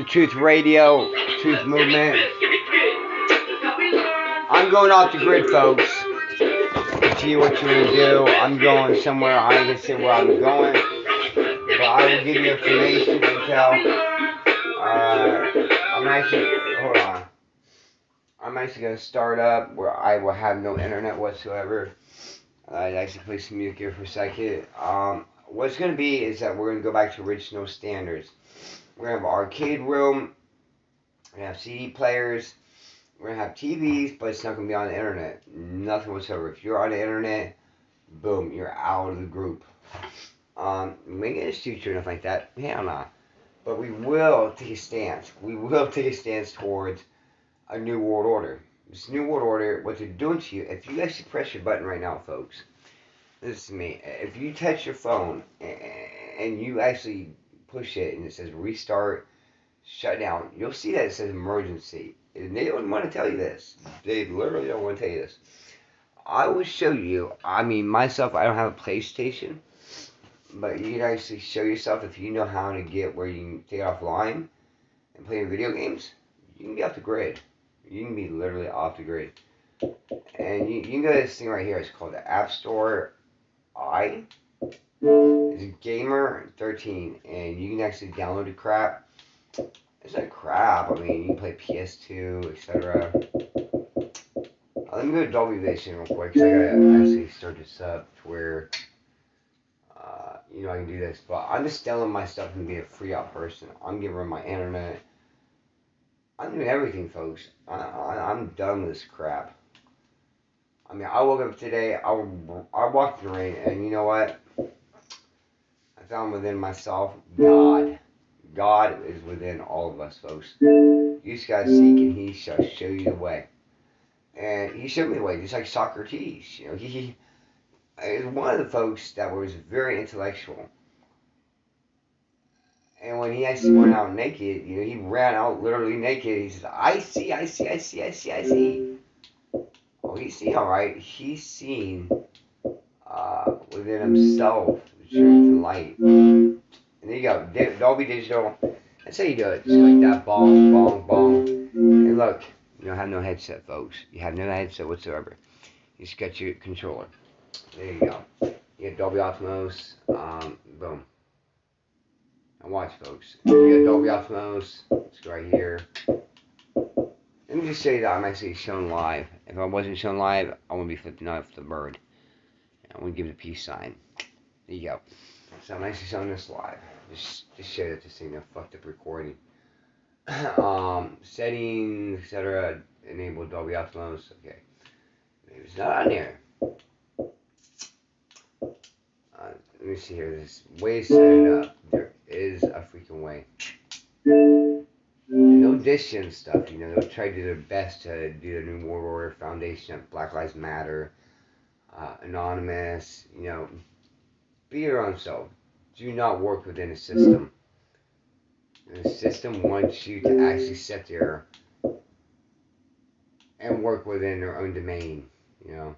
Truth Radio, Truth Movement. I'm going off the grid, folks. See what you're going to do. I'm going somewhere. I ain't going to say where I'm going. But I will give you information until hold on. I'm actually going to start up where I will have no internet whatsoever. I'd actually play some music here for a second. What's going to be is that we're going to go back to original standards. We're going to have an arcade room. We're going to have CD players. We're going to have TVs, but it's not going to be on the internet. Nothing whatsoever. If you're on the internet, boom, you're out of the group. We ain't going to shoot you or nothing like that. Hell no. But we will take a stance. We will take a stance towards a new world order. This new world order, what they're doing to you, if you actually press your button right now, folks, listen to me. If you touch your phone and you actually push it and it says restart, shut down, you'll see that it says emergency. And they don't want to tell you this. They literally don't want to tell you this. I will show you. I mean, myself, I don't have a PlayStation. But you can actually show yourself if you know how to get where you can take it offline and play video games. You can be off the grid. You can be literally off the grid. And you can go to this thing right here. It's called the App Store I. It's Gamer13. And you can actually download the crap. It's not crap. I mean, you can play PS2, etc. Let me go to Dolby Vision real quick. Because I gotta actually start this up to where, you know, I can do this. But I'm just telling myself to be a free out person. I'm giving my internet. I'm doing everything, folks. I'm done with this crap. I mean, I woke up today, I walked in the rain, and you know what? I found within myself, God. God is within all of us, folks. You just gotta seek, and He shall show you the way. And He showed me the way, just like Socrates. You know, he is one of the folks that was very intellectual. And when he actually went out naked, you know, he ran out literally naked. He said, I see. Oh, he's seen, all right. He's seen within himself the truth and light. And there you go. Dolby Digital. That's how you do it. Just like that. Bong, bong, bong. And look, you don't have no headset, folks. You have no headset whatsoever. You just got your controller. There you go. You get Dolby Atmos. Boom. Now watch, folks. You got Dolby Atmos. Let's go right here. Let me just say that I'm actually shown live. If I wasn't shown live, I wouldn't be flipping off the bird. I would give it a peace sign. There you go. So I'm actually showing this live. Just show that this ain't no fucked up recording. Settings, etc. Enable Dolby Atmos. Okay. Maybe it's not on there. Let me see here. There's ways to set it up. There is a freaking way. And no dishing stuff, you know. They'll try to do their best to do the New World Order Foundation, Black Lives Matter, Anonymous, you know. Be your own self. Do not work within a system. And the system wants you to actually sit there and work within their own domain, you know.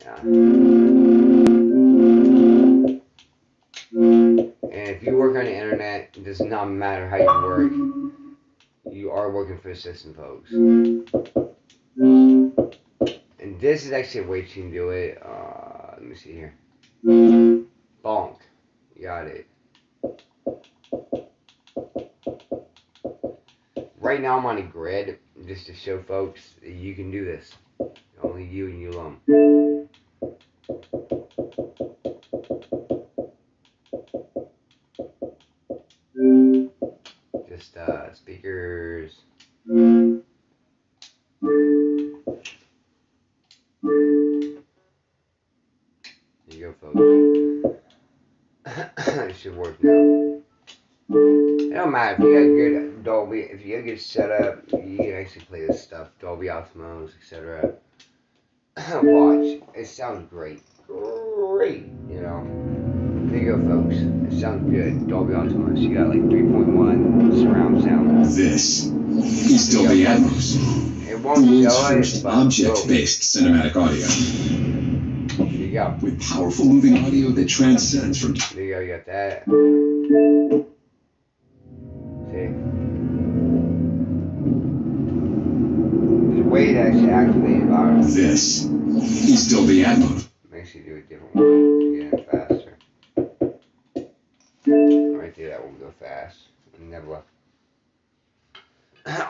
Yeah. And if you work on the internet, it does not matter how you work. You are working for the system, folks. And this is actually a way you can do it. Let me see here. Bonk. Got it. Right now I'm on a grid, just to show folks that you can do this. Only you and you alone. Just speakers. There you go, folks. It should work now. It don't matter if you got good Dolby, if you got good setup, you can actually play this stuff, Dolby Atmos, etc. Watch, it sounds great, you know. There you go, folks. It sounds good. Dolby Atmos. You got like 3.1 surround sound. This is Dolby Atmos. It won't show it, first but object-based cinematic audio. There you go. With powerful moving audio that transcends from. There you go. You got that. This is Dolby Atmos. Makes you do a different one to get in faster. Right there, that will go fast. Never.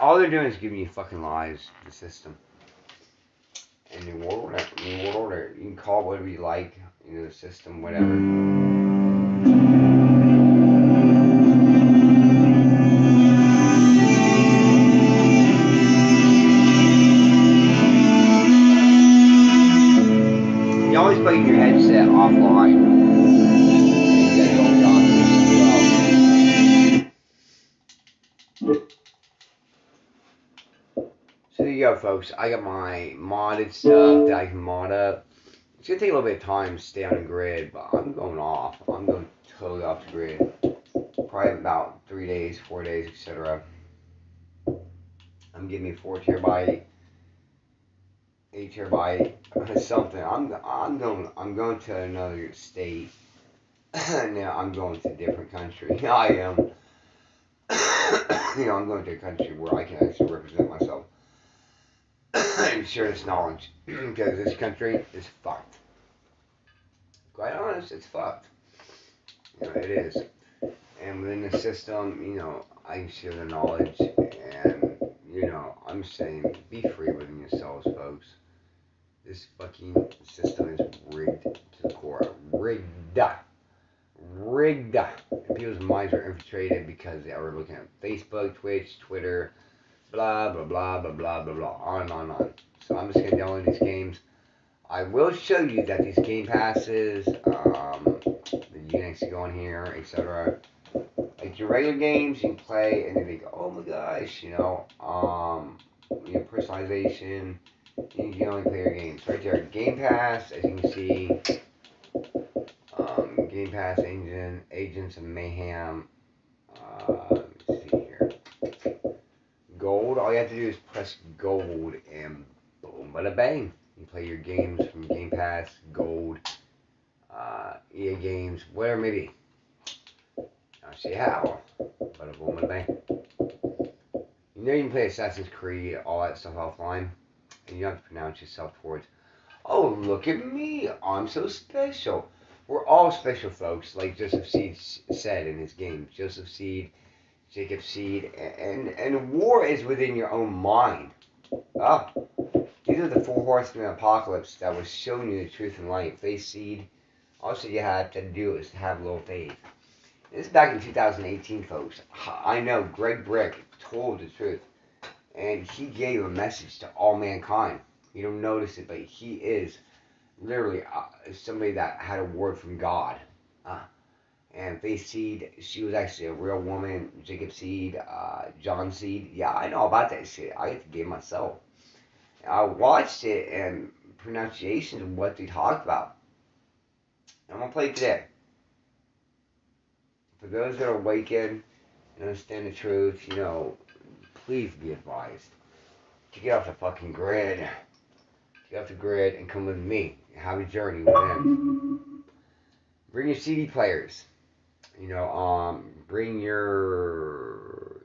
All they're doing is giving you fucking lies, the system. And New World Order, you can call it whatever you like, the system, whatever. You always put your headset offline. So there you go, folks. I got my modded stuff that I can mod up. It's gonna take a little bit of time to stay on the grid, but I'm going off. I'm going totally off the grid. Probably about 3 days, 4 days, etc. I'm getting me 4 terabyte, 8 terabyte, something. I'm going to another state. Now I'm going to a different country. I am. I'm going to a country where I can actually represent myself and share this knowledge, because this country is fucked. Quite honest, it's fucked. It is. And within the system, I can share the knowledge, and I'm saying, be free within yourselves, folks. This fucking system is rigged to the core. Rigged. And people's minds are infiltrated because they are looking at Facebook, Twitch, Twitter, blah, blah, blah, blah, blah, blah, blah, on and on and on. So I'm just going to download these games. I will show you that these game passes, the Unix go on here, etc. Like your regular games, you can play, and then they go, oh my gosh, personalization. You can only play your games. Right there, Game Pass, as you can see, Game Pass, Agents of Mayhem. Let me see here. Gold, all you have to do is press gold, and boom, bada bang. You play your games from Game Pass, Gold, EA Games, whatever it may be. I'll see how. Bada boom, bada bang. You can play Assassin's Creed, all that stuff offline, and you don't have to pronounce yourself towards, oh, look at me, I'm so special. We're all special, folks, like Joseph Seed said in his game. Joseph Seed, Jacob Seed, and war is within your own mind. These are the 4 horsemen of apocalypse that was showing you the truth and light. Faith, seed. Also, you have to do is have a little faith. This is back in 2018, folks. I know Greg Brick told the truth, and he gave a message to all mankind. You don't notice it, but he is literally somebody that had a word from God. And Faith Seed, she was actually a real woman. Jacob Seed, John Seed. Yeah, I know about that shit. I get the game myself. I watched it, and pronunciations of what they talked about. I'm going to play it today. For those that are awakened and understand the truth, please be advised to get off the fucking grid. Get off the grid and come with me. Have a journey within. Bring your CD players. Bring your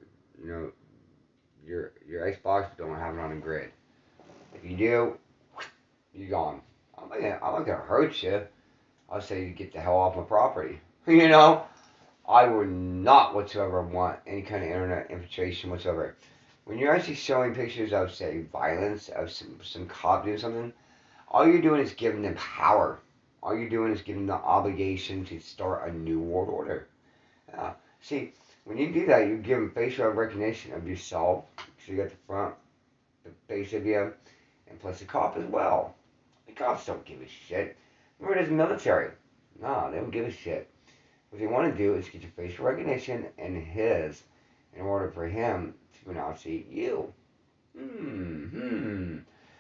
Xbox, but don't have it on a grid. If you do, you're gone. I'm not gonna hurt you. I'll say you get the hell off my property. I would not whatsoever want any kind of internet infiltration whatsoever. When you're actually showing pictures of, say, violence, of some cop doing something, all you're doing is giving them power. All you're doing is giving them the obligation to start a new world order. See, when you do that, you give them facial recognition of yourself. So you got the front, the face of you, and plus the cop as well. The cops don't give a shit. Remember, it is military. No, they don't give a shit. What they want to do is get your facial recognition and his in order for him to pronounce you.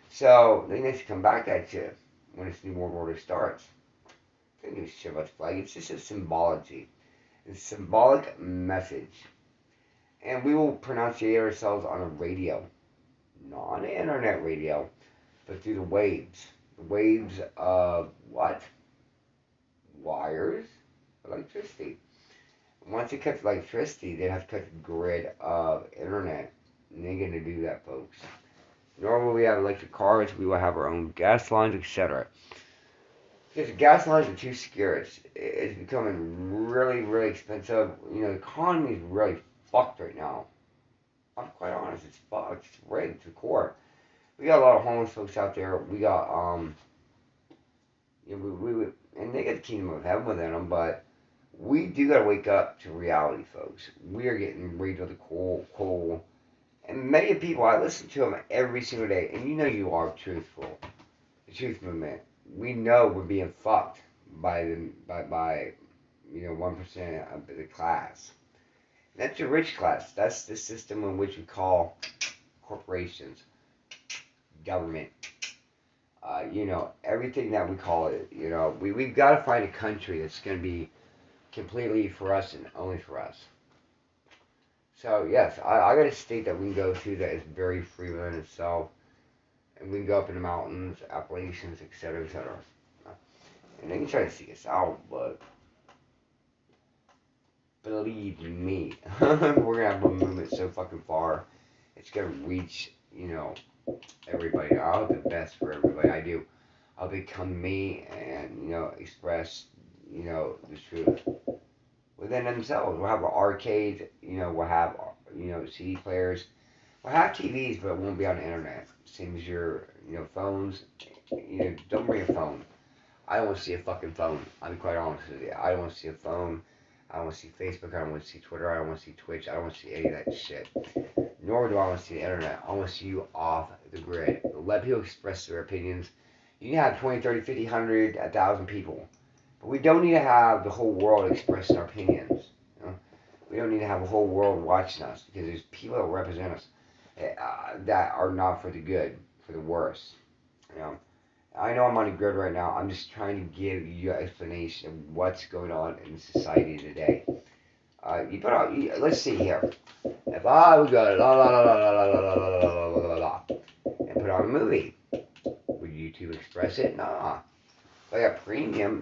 So they need to come back at you when this new world order starts. They don't give a shit about the flag. It's just a symbology. It's a symbolic message. And we will pronunciate ourselves on a radio. Not on the internet radio, but through the waves. The waves of what? Wires? Electricity. Once it cuts electricity, they have to cut the grid of internet. And they're going to do that, folks. Nor will we have electric cars. We will have our own gas lines, etc. Because the gas lines are too scarce. It's becoming really, really expensive. You know, the economy is really fucked right now. I'm quite honest, it's fucked. It's rigged to the core. We got a lot of homeless folks out there. We got, you know, and they got the kingdom of heaven within them, but we do gotta wake up to reality, folks. We are getting rigged with the coal. And many people, I listen to them every single day, and you know you are truthful. The truth movement. We know we're being fucked by 1% of the class. That's the rich class. That's the system in which we call corporations, government. Everything that we call it. We've got to find a country that's going to be completely for us and only for us. So yes, I got a state that we can go to that is very free within itself, and we can go up in the mountains, Appalachians, etc., etc. And they can try to seek us out, but believe me, we're gonna have a movement so fucking far, it's gonna reach, everybody. I'll do the best for everybody. I do. I'll become me and, express, the truth within themselves. We'll have an arcade, we'll have, CD players. We'll have TVs, but it won't be on the internet. Same as your, phones. Don't bring a phone. I don't want to see a fucking phone. I'll be quite honest with you. I don't want to see a phone. I don't want to see Facebook. I don't want to see Twitter. I don't want to see Twitch. I don't want to see any of that shit. Nor do I want to see the internet. I want to see you off the grid. Let people express their opinions. You can have 20, 30, 50, 100, 1,000 people. But we don't need to have the whole world expressing our opinions. We don't need to have the whole world watching us, because there's people that represent us that are not for the good, for the worse. I know I'm on the grid right now. I'm just trying to give you an explanation of what's going on in society today. Let's see here. If I would go la la la la la la la la la la la la and put on a movie, would YouTube express it? Nah. If I got premium,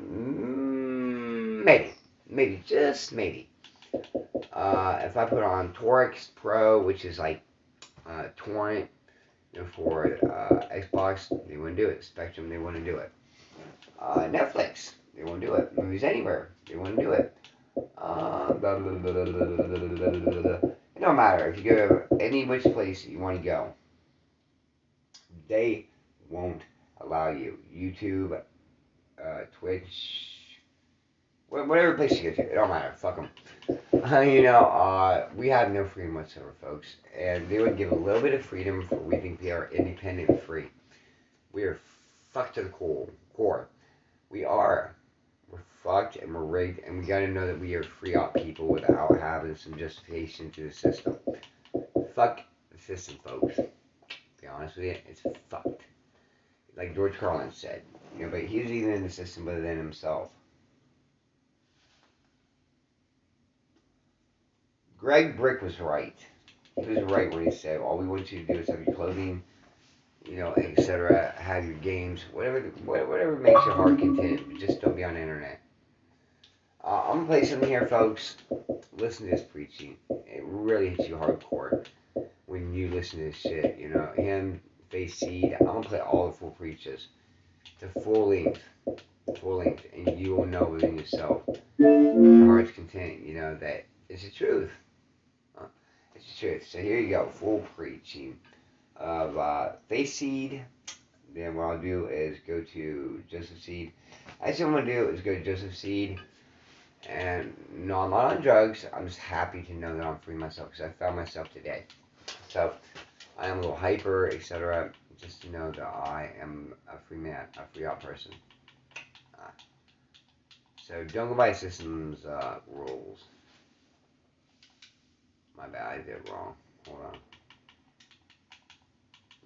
maybe, just maybe. If I put on Torx Pro, which is like torrent, for Xbox, they wouldn't do it. Spectrum, they wouldn't do it. Netflix, they won't do it. Movies Anywhere, they wouldn't do it. It don't matter. If you go any which place you want to go, they won't allow you. YouTube, Twitch, whatever place you go to, it don't matter. Fuck them. We have no freedom whatsoever, folks. And they would give a little bit of freedom for we think we are independent and free. We are fucked to the core. We are. We're fucked and we're rigged, and we gotta know that we are free out people without having some justification to the system. Fuck the system, folks. To be honest with you, it's fucked. Like George Carlin said, but he's even in the system other than himself. Greg Brick was right. He was right when he said, all we want you to do is have your clothing, etc., have your games, whatever makes your heart content, but just don't be on the internet. I'm gonna play something here, folks. Listen to this preaching. It really hits you hardcore when you listen to this shit. Him, Face Seed. I'm gonna play all the full preaches, the full length, and you will know within yourself, your heart's content. That it's the truth. It's the truth. So here you go, full preaching of Face Seed. Then what I'll do is go to Joseph Seed. Actually, what I'm gonna do is go to Joseph Seed. And no, I'm not on drugs. I'm just happy to know that I'm free myself, because I found myself today. So I am a little hyper, etc. Just to know that I am a free man, a free out person. So don't go by systems rules. My bad, I did it wrong. Hold on.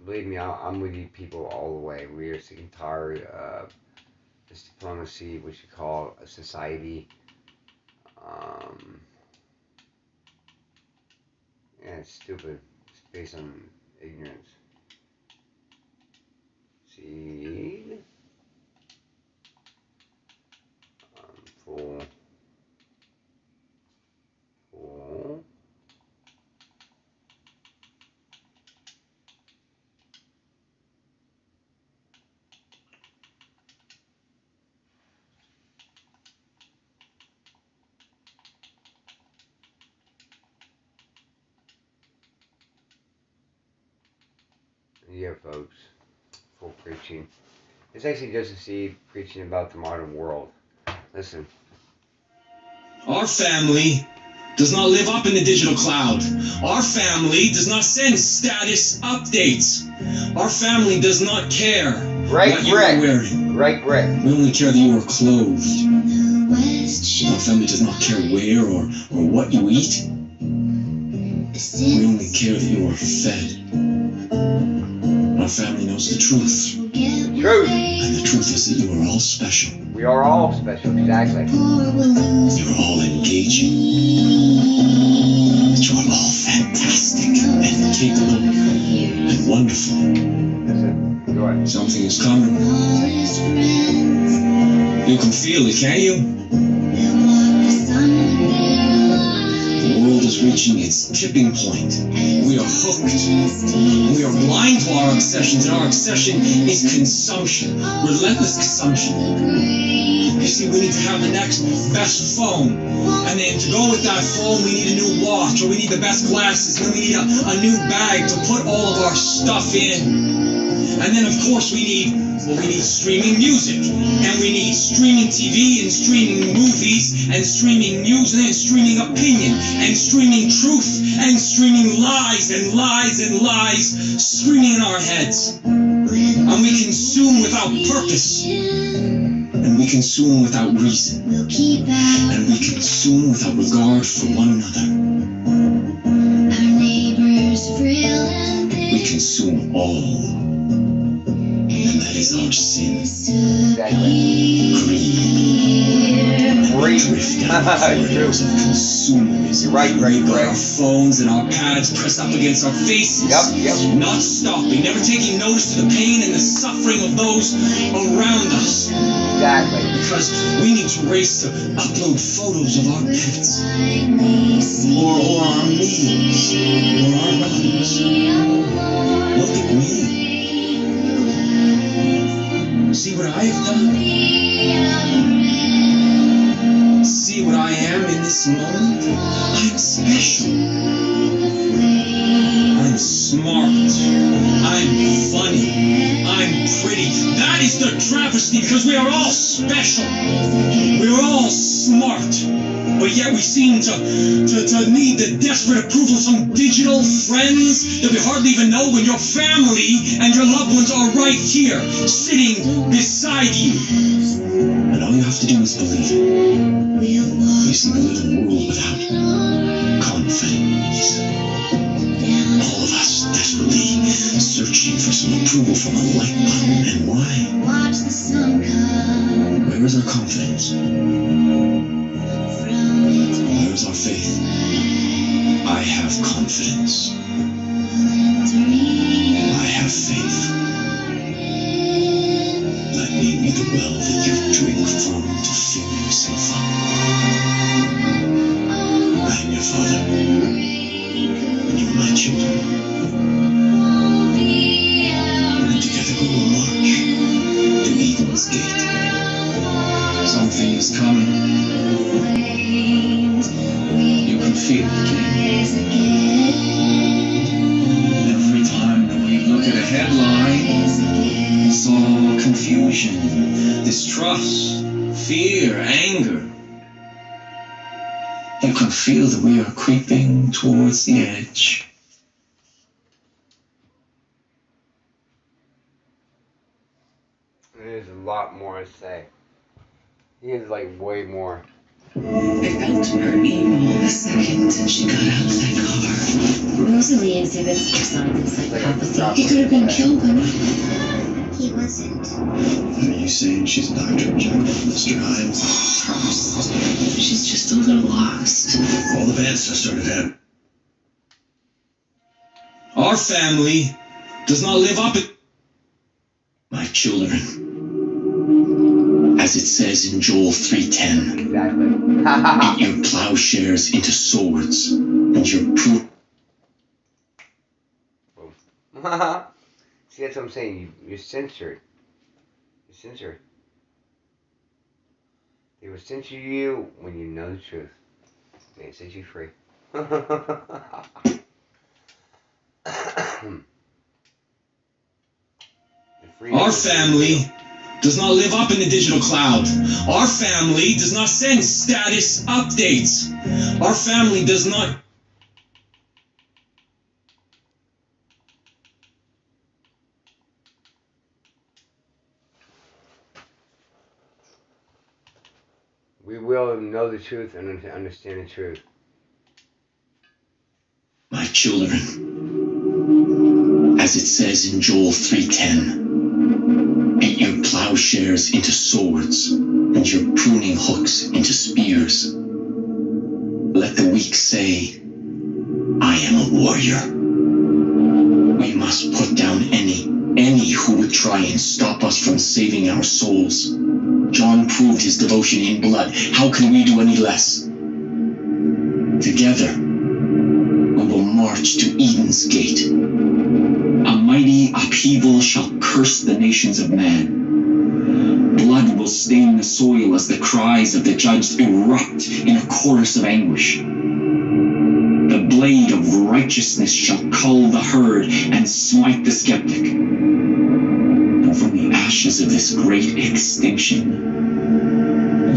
Believe me, I'm with you people all the way. We are sick and tired of this diplomacy, which you call a society. And it's stupid. It's based on ignorance. Seed. Full. Yeah, folks. Full preaching. It's actually Joseph C. preaching about the modern world. Listen. Our family does not live up in the digital cloud. Our family does not send status updates. Our family does not care what you are wearing. Right, Brick. We only care that you are clothed. Our family does not care where or what you eat. We only care that you are fed. Our family knows the truth. Truth. And the truth is that you are all special. We are all special, exactly. You're all engaging. That you are all fantastic and capable and wonderful. Listen, go ahead. Something is coming. You can feel it, can't you? The world is reaching its tipping point. We are hooked. We are blind to our obsessions, and our obsession is consumption. Relentless consumption. You see, we need to have the next best phone. And then to go with that phone, we need a new watch, or we need the best glasses, and then we need a new bag to put all of our stuff in. And then, of course, we need streaming music, and we need streaming TV, and streaming movies, and streaming news, and then streaming opinion, and streaming truth, and streaming lies, and lies, and lies, screaming in our heads. And we consume without purpose, and we consume without reason, and we consume without regard for one another. We consume all. And that is our sin. Exactly. Greed. Drift down the corridors of consumerism. Right. We got our phones and our pads pressed up against our faces. Yep. Not stopping, never taking notice of the pain and the suffering of those around us. Exactly. Because we need to race to upload photos of our pets. Or our meals. Or our bodies. Look at me. See what I have done? See what I am in this moment? I'm special. I'm smart. I'm funny. I'm pretty. That is the travesty, because we are all special. We are all smart. But yet we seem to need the desperate approval of some digital friends that we hardly even know, when your family and your loved ones are right here, sitting beside you. And all you have to do is believe it. You see, we live in a world without confidence. All of us desperately searching for some approval from a like button. And why? Where is our confidence? Where is our faith? I have confidence. I have faith. Let me be the well that you drink from to fill yourself up. I am your father, and you are my children. And together we will march to Eden's gate. Something is coming. You can feel it, can't you? Every time that we look at a headline, it's all confusion, distrust, fear, anger. You can feel that we are creeping towards the edge. There's a lot more to say. He is like way more. I felt her evil the second she got out of that car. Rosalie exhibits signs of psychopathy. He could have been killed, but he wasn't. Are you saying she's Dr. Jekyll, Mr. Hyde? She's just a little lost. All the bad stuff started happening. Our family does not live up to my children. As it says in Joel 3:10. Exactly. Beat your plowshares into swords, and your See, that's what I'm saying. You're censored. You're censored. They will censor you when you know the truth. They set you free. Our family does not live up in the digital cloud. Our family does not send status updates. Our family does not. We will know the truth and understand the truth. My children, as it says in Joel 3:10, beat your plowshares into swords and your pruning hooks into spears. Let the weak say, I am a warrior. We must put down any who would try and stop us from saving our souls. John proved his devotion in blood. How can we do any less? Together, we will march to Eden's gate. A mighty upheaval shall curse the nations of man. Blood will stain the soil as the cries of the judge erupt in a chorus of anguish. The blade of righteousness shall cull the herd and smite the skeptic. And from the ashes of this great extinction,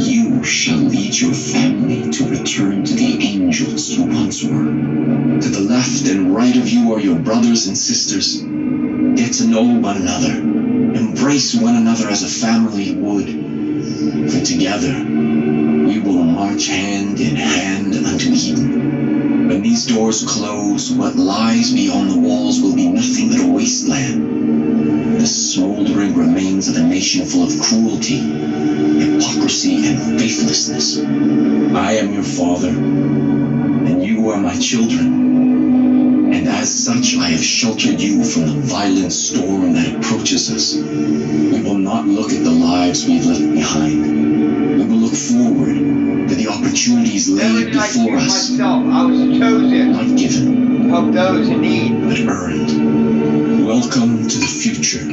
you shall lead your family to return to the angels you once were. To the left and right of you are your brothers and sisters. Get to know one another. Embrace one another as a family would. For together, we will march hand in hand unto Eden. When these doors close, what lies beyond the walls will be nothing but a wasteland. The smoldering remains of a nation full of cruelty, hypocrisy, and faithlessness. I am your father, and you are my children. And as such, I have sheltered you from the violent storm that approaches us. We will not look at the lives we've left behind. We will look forward to the opportunities laid before us. Myself, I was chosen. Not given. Help those in need. But earned. Welcome to the future.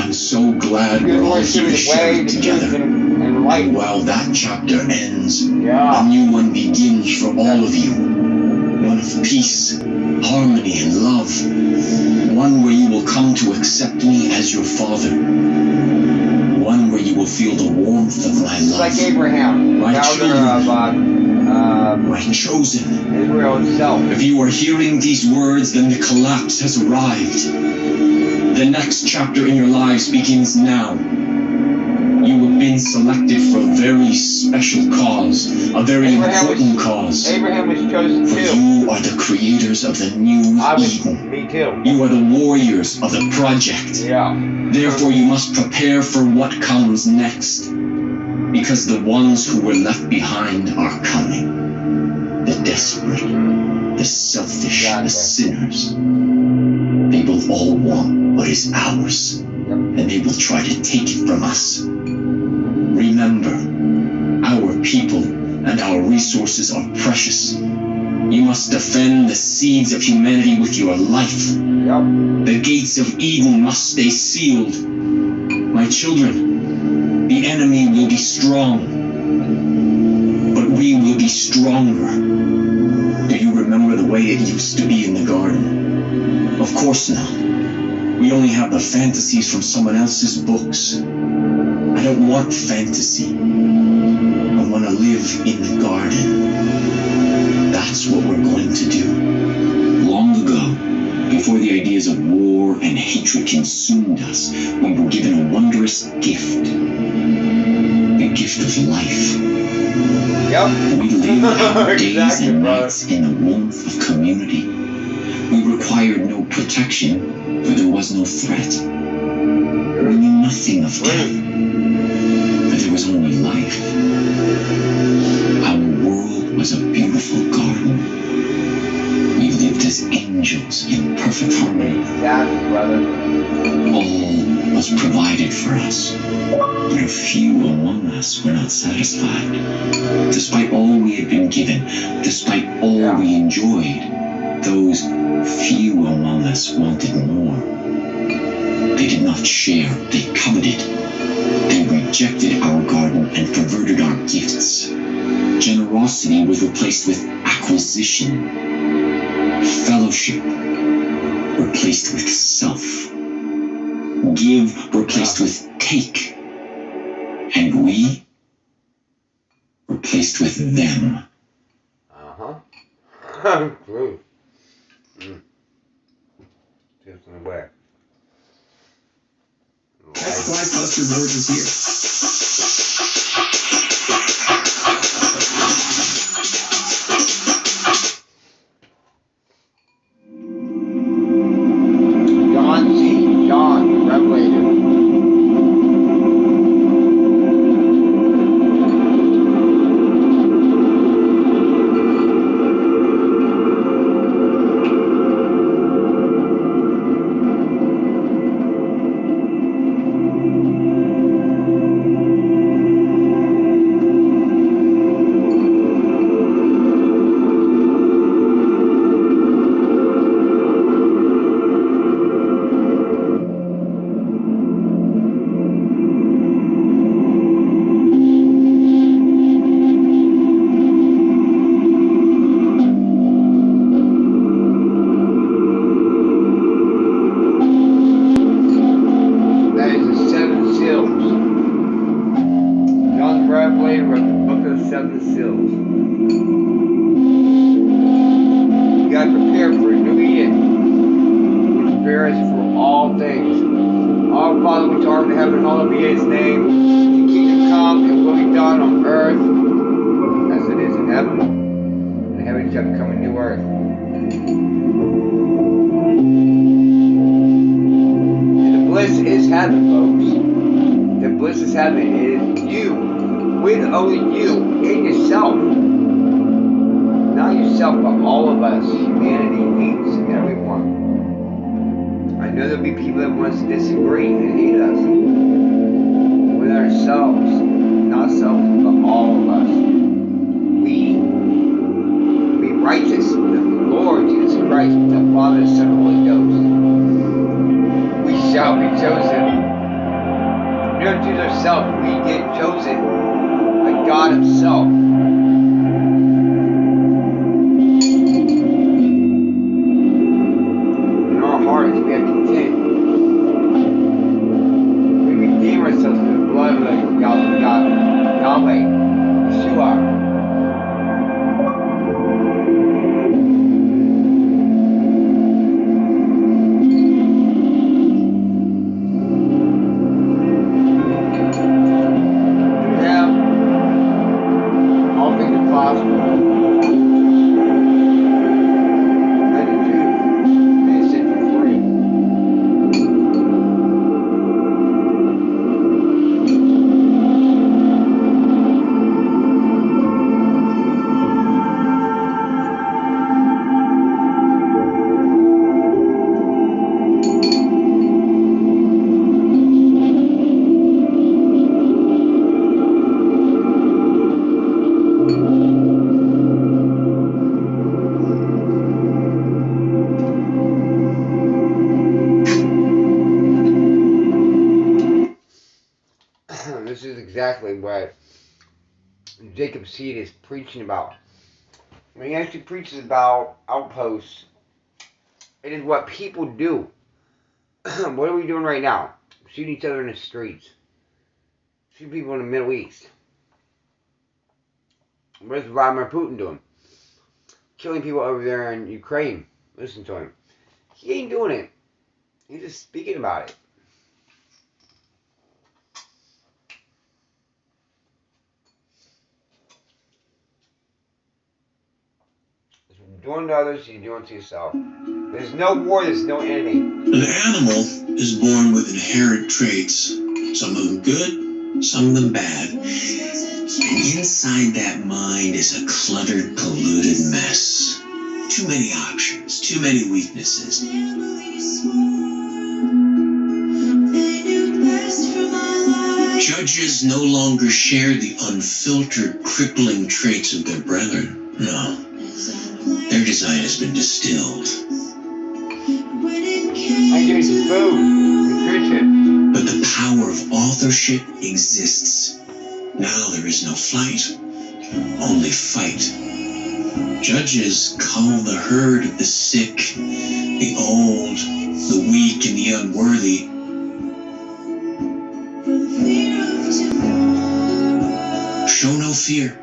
I'm so glad we're all here to share it together. And while that chapter ends, a new one begins for all of you. One of peace, harmony, and love. One where you will come to accept me as your father. One where you will feel the warmth of my love. Like Abraham, my children, of my chosen. Israel itself. If you are hearing these words, then the collapse has arrived. The next chapter in your lives begins now. You have been selected for a very special cause, a very important cause. Abraham was chosen for too. You are the creators of the new Eden. Me too. You are the warriors of the project. Yeah. Therefore, you must prepare for what comes next. Because the ones who were left behind are coming. The desperate, the selfish, the sinners. They will all want what is ours. And they will try to take it from us. Remember, our people and our resources are precious. You must defend the seeds of humanity with your life. The gates of Eden must stay sealed. My children, the enemy will be strong, but we will be stronger. Do you remember the way it used to be in the garden? Of course not. We only have the fantasies from someone else's books. I don't want fantasy. I want to live in the garden. That's what we're going to do. Long ago, before the ideas of war and hatred consumed us, we were given a wondrous gift. The gift of life. We lived our days and nights in the warmth of community. We required no protection, for there was no threat. We knew nothing of death, for there was only life. Our world was a beautiful garden. We lived as angels in perfect harmony. All was provided for us, but a few among us were not satisfied. Despite all we had been given, despite all we enjoyed, those few among us wanted more. They did not share, they coveted. They rejected our garden and perverted our gifts. Generosity was replaced with acquisition. Fellowship replaced with self. Give replaced with take. And we replaced with them. True. Just in a way. Exercise Buster Board is here. John, Revelator. This is exactly what Jacob Seed is preaching about. When he actually preaches about outposts, it is what people do. What are we doing right now? Shooting each other in the streets. Shooting people in the Middle East. What is Vladimir Putin doing? Killing people over there in Ukraine. Listen to him. He ain't doing it. He's just speaking about it. Doing to others, you're doing to yourself. There's no war, there's no enemy. An animal is born with inherent traits, some of them good, some of them bad. And inside that mind is a cluttered, polluted mess. Too many options, too many weaknesses. Judges no longer share the unfiltered, crippling traits of their brethren. No. Their design has been distilled. I give you some food, nutrition. But the power of authorship exists. Now there is no flight, only fight. Judges cull the herd of the sick, the old, the weak, and the unworthy. Show no fear.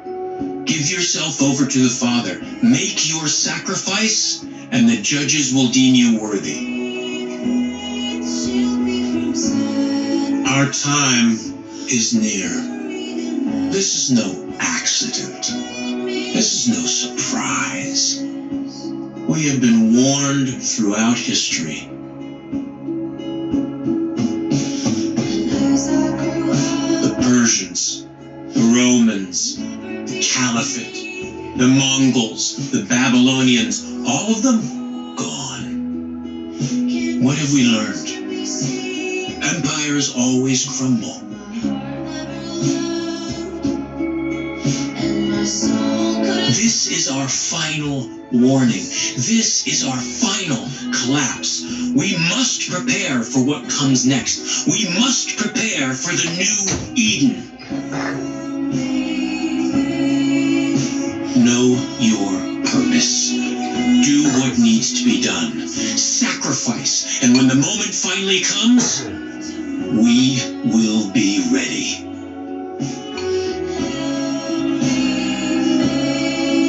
Give yourself over to the Father. Make your sacrifice, and the judges will deem you worthy. Our time is near. This is no accident. This is no surprise. We have been warned throughout history. The Persians, the Romans, the Caliphate, the Mongols, the Babylonians, all of them gone. What have we learned? Empires always crumble. This is our final warning. This is our final collapse. We must prepare for what comes next. We must prepare for the new Eden. Know your purpose. Do what needs to be done. Sacrifice. And when the moment finally comes, we will be ready.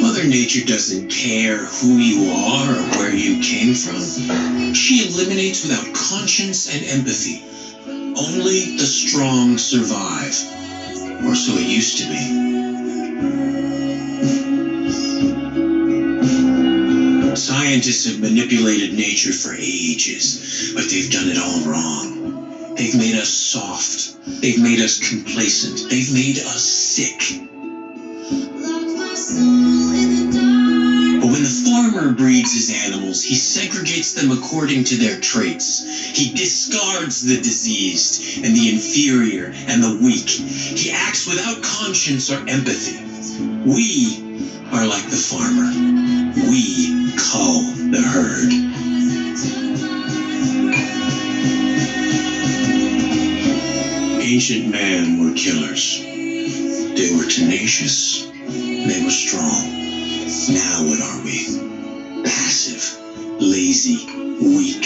Mother Nature doesn't care who you are or where you came from. She eliminates without conscience and empathy. Only the strong survive. Or so it used to be. Scientists have manipulated nature for ages, but they've done it all wrong. They've made us soft. They've made us complacent. They've made us sick. But when the farmer breeds his animals, he segregates them according to their traits. He discards the diseased and the inferior and the weak. He acts without conscience or empathy. We are like the farmer. We cull the herd. Ancient men were killers. They were tenacious. They were strong. Now what are we? Passive, lazy, weak.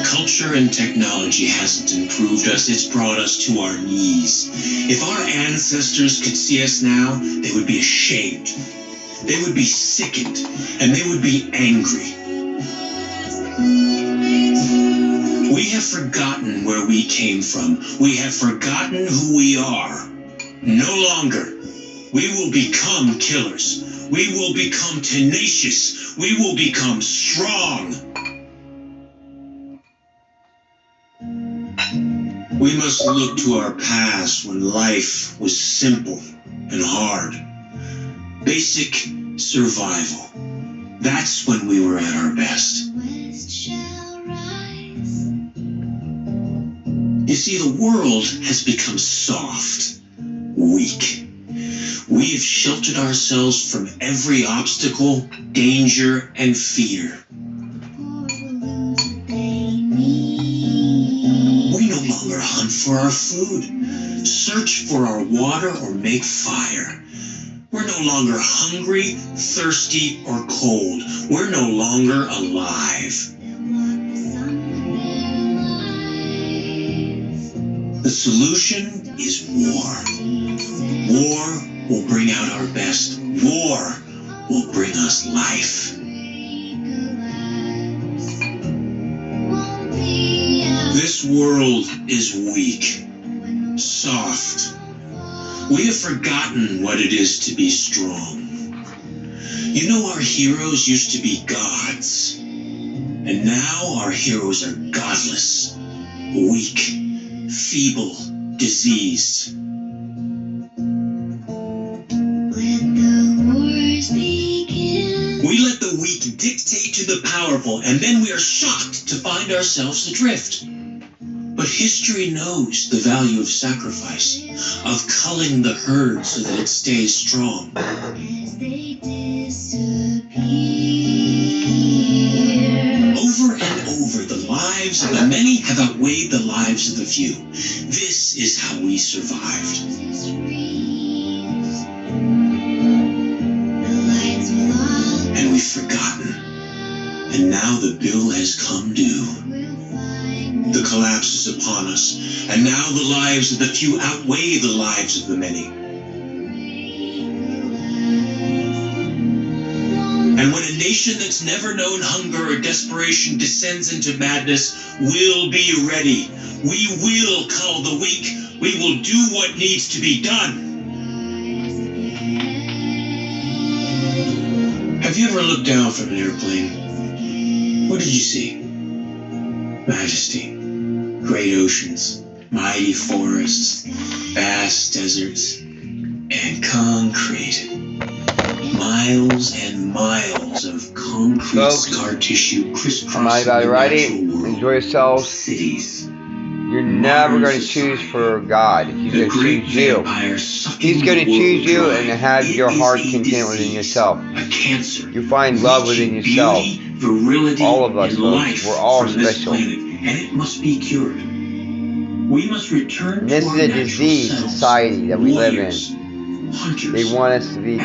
Culture and technology hasn't improved us, it's brought us to our knees. If our ancestors could see us now, they would be ashamed. They would be sickened, and they would be angry. We have forgotten where we came from. We have forgotten who we are. No longer. We will become killers. We will become tenacious. We will become strong. We must look to our past when life was simple and hard. Basic survival. That's when we were at our best. You see, the world has become soft, weak. We have sheltered ourselves from every obstacle, danger, and fear. We no longer hunt for our food, search for our water, or make fire. We're no longer hungry, thirsty, or cold. We're no longer alive. The solution is war. War will bring out our best. War will bring us life. This world is weak, soft. We have forgotten what it is to be strong. You know, our heroes used to be gods, and now our heroes are godless, weak, feeble, diseased. We let the weak dictate to the powerful, and then we are shocked to find ourselves adrift. But history knows the value of sacrifice, of culling the herd so that it stays strong. Over and over, the lives of the many have outweighed the lives of the few. This is how we survived. And we've forgotten. And now the bill has come due. The collapse is upon us, and now the lives of the few outweigh the lives of the many. And when a nation that's never known hunger or desperation descends into madness, we'll be ready. We will cull the weak. We will do what needs to be done. Have you ever looked down from an airplane? What did you see? Majesty. Great oceans, mighty forests, vast deserts, and concrete. Miles and miles of concrete scar tissue crisscrossing the natural world. Enjoy yourselves. Cities. You're never going to choose for God. He's going to choose you. He's going to choose you and have your heart content within yourself. You find love within yourself. All of us, folks, we're all special. And it must be cured. We must return this to is our a disease selves, society that we live in. hunters, They want us to be